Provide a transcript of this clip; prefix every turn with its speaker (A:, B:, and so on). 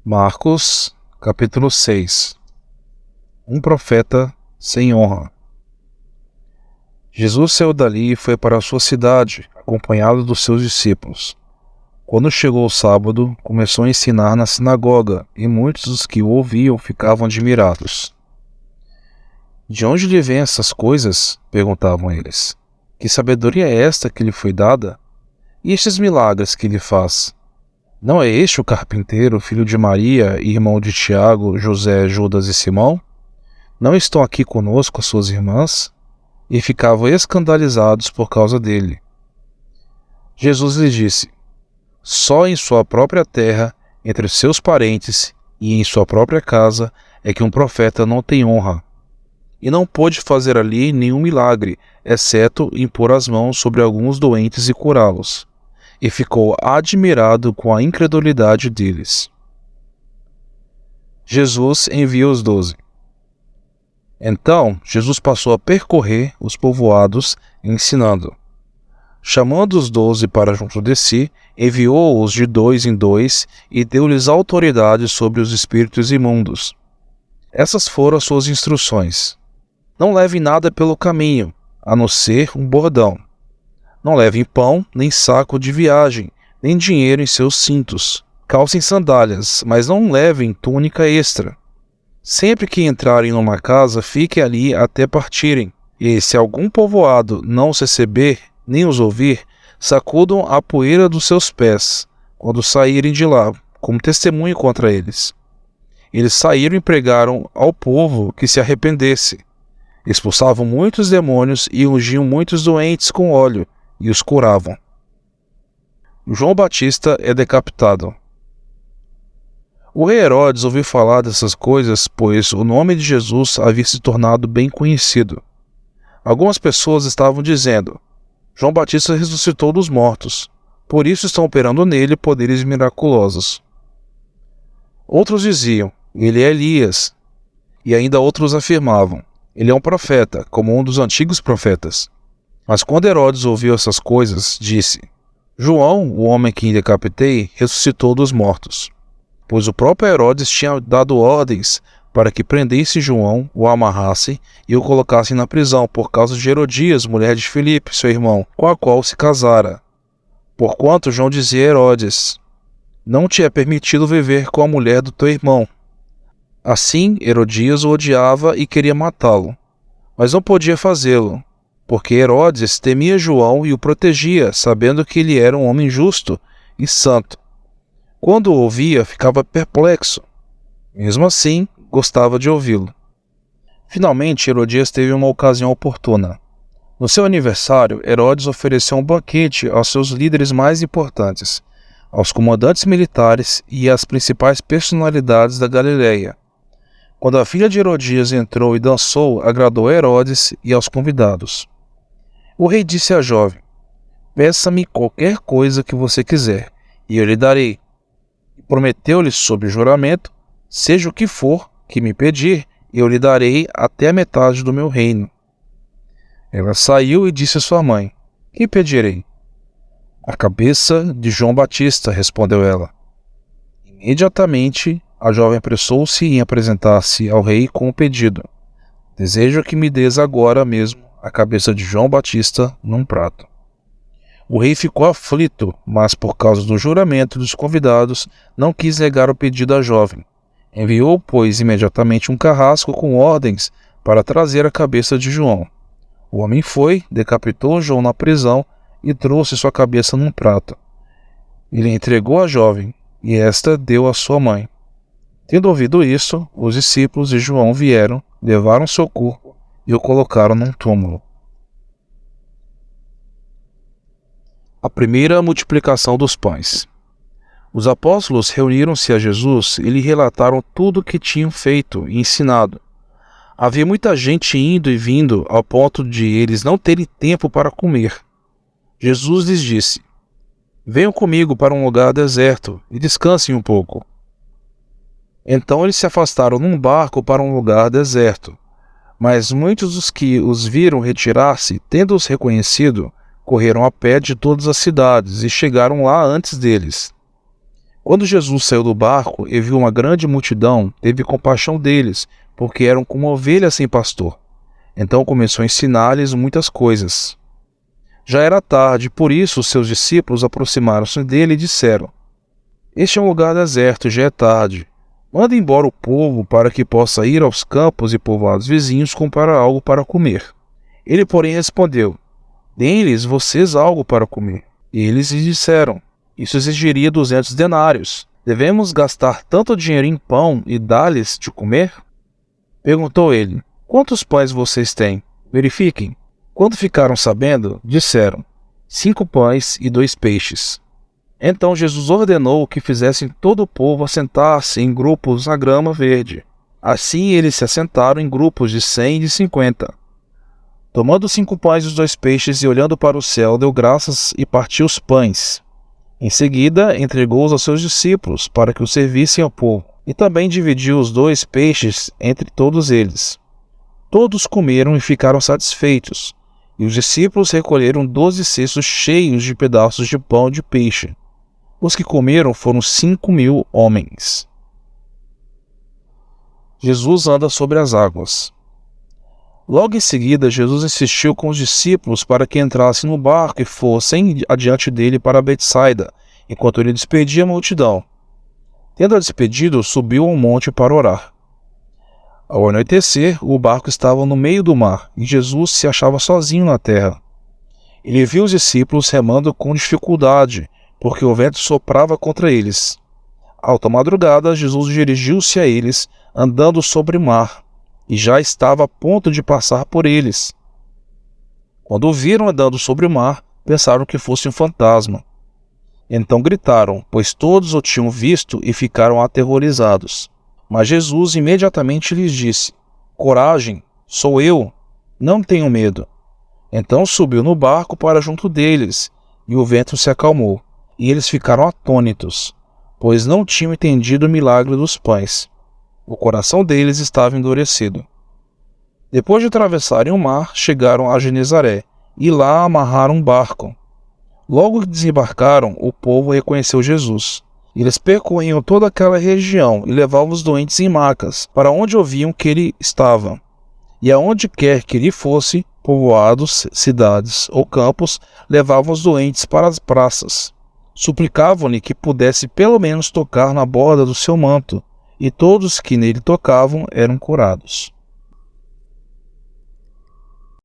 A: Marcos, capítulo 6. Um profeta sem honra. Jesus saiu dali e foi para a sua cidade, acompanhado dos seus discípulos. Quando chegou o sábado, começou a ensinar na sinagoga, e muitos dos que o ouviam ficavam admirados. De onde lhe vêm essas coisas? Perguntavam eles. Que sabedoria é esta que lhe foi dada? E estes milagres que ele faz? Não é este o carpinteiro, filho de Maria, irmão de Tiago, José, Judas e Simão? Não estão aqui conosco as suas irmãs? E ficavam escandalizados por causa dele. Jesus lhe disse: só em sua própria terra, entre seus parentes e em sua própria casa, é que um profeta não tem honra. E não pôde fazer ali nenhum milagre, exceto impor as mãos sobre alguns doentes e curá-los. E ficou admirado com a incredulidade deles. Jesus envia os 12. Então, Jesus passou a percorrer os povoados, ensinando. Chamando os 12 para junto de si, enviou-os de 2 em 2 e deu-lhes autoridade sobre os espíritos imundos. Essas foram as suas instruções. Não levem nada pelo caminho, a não ser um bordão. Não levem pão, nem saco de viagem, nem dinheiro em seus cintos. Calcem sandálias, mas não levem túnica extra. Sempre que entrarem numa casa, fiquem ali até partirem. E se algum povoado não os receber, nem os ouvir, sacudam a poeira dos seus pés, quando saírem de lá, como testemunho contra eles. Eles saíram e pregaram ao povo que se arrependesse. Expulsavam muitos demônios e ungiam muitos doentes com óleo, e os curavam. João Batista é decapitado. O rei Herodes ouviu falar dessas coisas, pois o nome de Jesus havia se tornado bem conhecido. Algumas pessoas estavam dizendo: João Batista ressuscitou dos mortos, por isso estão operando nele poderes miraculosos. Outros diziam: ele é Elias, e ainda outros afirmavam: ele é um profeta, como um dos antigos profetas. Mas quando Herodes ouviu essas coisas, disse: João, o homem que decapitei, ressuscitou dos mortos. Pois o próprio Herodes tinha dado ordens para que prendesse João, o amarrassem e o colocassem na prisão por causa de Herodias, mulher de Filipe, seu irmão, com a qual se casara. Porquanto João dizia a Herodes: não te é permitido viver com a mulher do teu irmão. Assim, Herodias o odiava e queria matá-lo, mas não podia fazê-lo, porque Herodes temia João e o protegia, sabendo que ele era um homem justo e santo. Quando o ouvia, ficava perplexo. Mesmo assim, gostava de ouvi-lo. Finalmente, Herodias teve uma ocasião oportuna. No seu aniversário, Herodes ofereceu um banquete aos seus líderes mais importantes, aos comandantes militares e às principais personalidades da Galileia. Quando a filha de Herodias entrou e dançou, agradou a Herodes e aos convidados. O rei disse à jovem: peça-me qualquer coisa que você quiser, e eu lhe darei. E prometeu-lhe sob juramento: seja o que for que me pedir, eu lhe darei até a metade do meu reino. Ela saiu e disse à sua mãe: que pedirei? A cabeça de João Batista, respondeu ela. Imediatamente, a jovem apressou-se em apresentar-se ao rei com o pedido: desejo que me des agora mesmo a cabeça de João Batista num prato. O rei ficou aflito, mas por causa do juramento dos convidados, não quis negar o pedido à jovem. Enviou, pois, imediatamente um carrasco com ordens para trazer a cabeça de João. O homem foi, decapitou João na prisão e trouxe sua cabeça num prato. Ele entregou à jovem, e esta deu à sua mãe. Tendo ouvido isso, os discípulos de João vieram, levaram seu corpo e o colocaram num túmulo. A primeira multiplicação dos pães. Os apóstolos reuniram-se a Jesus e lhe relataram tudo o que tinham feito e ensinado. Havia muita gente indo e vindo, ao ponto de eles não terem tempo para comer. Jesus lhes disse: venham comigo para um lugar deserto e descansem um pouco. Então eles se afastaram num barco para um lugar deserto. Mas muitos dos que os viram retirar-se, tendo-os reconhecido, correram a pé de todas as cidades e chegaram lá antes deles. Quando Jesus saiu do barco e viu uma grande multidão, teve compaixão deles, porque eram como ovelhas sem pastor. Então começou a ensinar-lhes muitas coisas. Já era tarde, por isso os seus discípulos aproximaram-se dele e disseram: Este é um lugar deserto, já é tarde. Manda embora o povo para que possa ir aos campos e povoados vizinhos comprar algo para comer. Ele, porém, respondeu: Deem-lhes vocês algo para comer. E eles lhe disseram: Isso exigiria 200 denários. Devemos gastar tanto dinheiro em pão e dar-lhes de comer? Perguntou ele: Quantos pães vocês têm? Verifiquem. Quando ficaram sabendo, disseram: 5 pães e 2 peixes. Então Jesus ordenou que fizessem todo o povo assentar-se em grupos na grama verde. Assim eles se assentaram em grupos de 100 e de 50. Tomando os 5 pães e os 2 peixes e olhando para o céu, deu graças e partiu os pães. Em seguida, entregou-os aos seus discípulos para que os servissem ao povo, e também dividiu os 2 peixes entre todos eles. Todos comeram e ficaram satisfeitos, e os discípulos recolheram 12 cestos cheios de pedaços de pão e de peixe. Os que comeram foram 5.000 homens. Jesus anda sobre as águas. Logo em seguida, Jesus insistiu com os discípulos para que entrassem no barco e fossem adiante dele para Betsaida, enquanto ele despedia a multidão. Tendo-a despedido, subiu ao monte para orar. Ao anoitecer, o barco estava no meio do mar, e Jesus se achava sozinho na terra. Ele viu os discípulos remando com dificuldade, porque o vento soprava contra eles. Alta madrugada, Jesus dirigiu-se a eles, andando sobre o mar, e já estava a ponto de passar por eles. Quando o viram andando sobre o mar, pensaram que fosse um fantasma. Então gritaram, pois todos o tinham visto e ficaram aterrorizados. Mas Jesus imediatamente lhes disse: Coragem, sou eu, não tenham medo. Então subiu no barco para junto deles, e o vento se acalmou, e eles ficaram atônitos, pois não tinham entendido o milagre dos pães. O coração deles estava endurecido. Depois de atravessarem o mar, chegaram a Genezaré, e lá amarraram um barco. Logo que desembarcaram, o povo reconheceu Jesus. Eles percorriam toda aquela região e levavam os doentes em macas, para onde ouviam que ele estava. E aonde quer que ele fosse, povoados, cidades ou campos, levavam os doentes para as praças. Suplicavam-lhe que pudesse pelo menos tocar na borda do seu manto, e todos que nele tocavam eram curados.